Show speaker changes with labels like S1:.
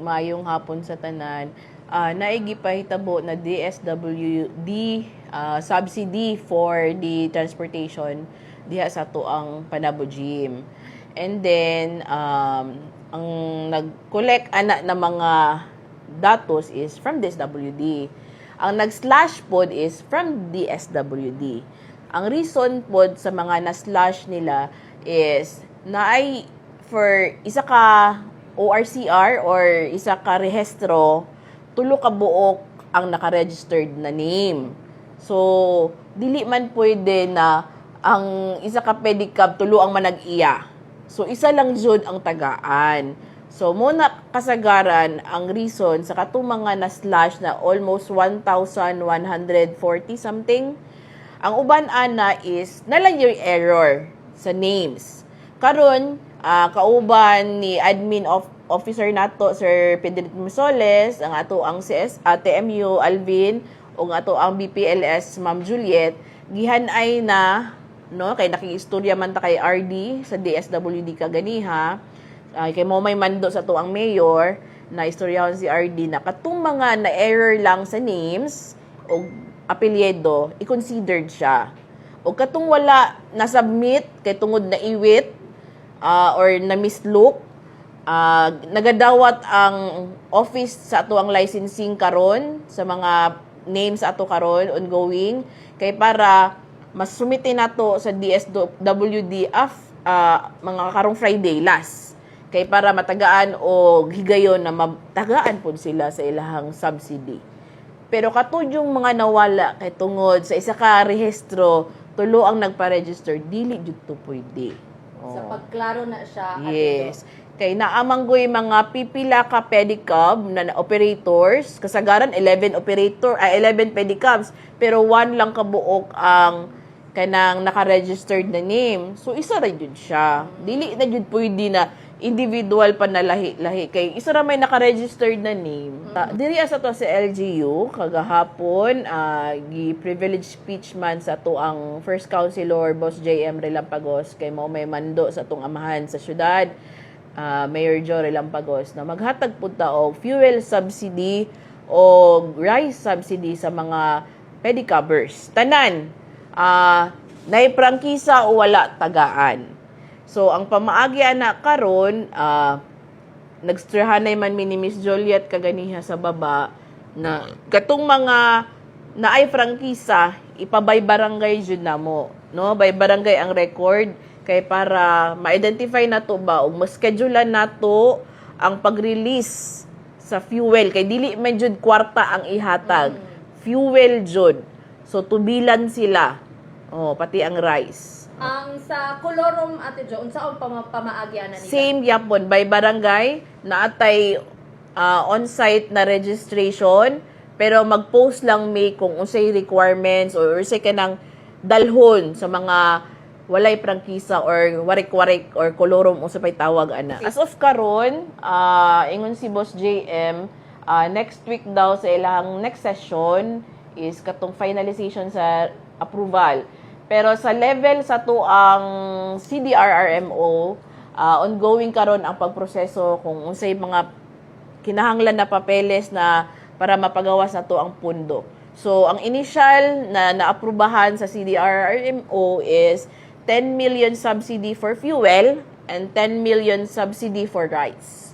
S1: Mayong hapon sa tanan. Naigipahitabo na DSWD subsidy for the transportation diha sa tuang Panabo Gym. And then, ang nag-collect anak na mga datos is from DSWD. Ang nag-slash pod is from DSWD. Ang reason pod sa mga na-slash nila is na ay for isa ka ORCR or isa ka rehistro, tulo ka buok ang naka-registered na name. So, dili man pwede na ang isa ka pedicab tulo ang manag-iya. So, isa lang jud ang tagaan. So, muna kasagaran ang reason sa katong mga na-slash na almost 1,140 something. Ang uban ana is nalang yung error sa names. Karon, kauban ni admin officer nato Sir Pedro Misoles, ang ato ang CS TMU Alvin ug ato ang BPLS Ma'am Juliet, gihanay na no kay nakiistorya man ta kay RD sa DSWD kaganiha. Kay mo may mando sa to ang mayor na istoryahon si RD na katong mga na error lang sa names o apelyido i-considered siya. O katong wala na submit kay tungod na iwit or na mislook, nagadawat ang office sa ato ang licensing karon sa mga names sa ato karon ongoing kay para mas sumite nato sa DSWD mga karong Friday last kay para matagaan o higayon na matagaan pud sila sa ilahang subsidy. Pero katud yung mga nawala kay tungod sa isa ka rehistro tulo ang nagpa-register, dili jud to pwede.
S2: Sa pagklaro na siya.
S1: Yes. Kay naamanggoy mga pipila ka pedicab na operators, kasagaran 11 pedicabs, pero 1 lang kabuok ang kanang naka-registered na name. So isa ra jud siya. Dili na jud pwede na individual pa na lahi kay isa ra may naka-registered na name. Diri asa to sa LGU kagahapon gi-privilege speech man sa to ang first councilor Boss JM Relampagos kay mo may mando sa tong amahan sa syudad Mayor Joe Relampagos na maghatag pud ta og fuel subsidy o rice subsidy sa mga pedicabbers. Tanan naiprangkisa o wala tagaan. So, ang pamaagi ana karon nagstrahanay man ni Miss Juliet kaganiha sa baba na katong mga naay prangkisa ipabay barangay jud namo, no? Bay barangay ang record kay para ma-identify nato ba ug ma-schedulean nato ang pag-release sa fuel kay dili man jud kwarta ang ihatag. Fuel jud. So, tubilan sila. Pati ang rice.
S2: Ang sa kolorom Ate Jo, unsaon pamaagyan na nila?
S1: Same yapon by barangay naatay on-site na registration pero mag-post lang may kung unsay requirements or unsay kanang dalhon sa mga walay prangkisa or warik-warik or kolorom unsa pay tawag ana. As of karon, ingon si Boss JM, next week daw sa ilang next session is katong finalization sa approval. Pero sa level sa to ang CDRRMO, ongoing karon ang pagproseso kung unsay mga kinahanglan na papeles na para mapagawas na to ang pundo. So, ang initial na naaprubahan sa CDRRMO is 10 million subsidy for fuel and 10 million subsidy for rice.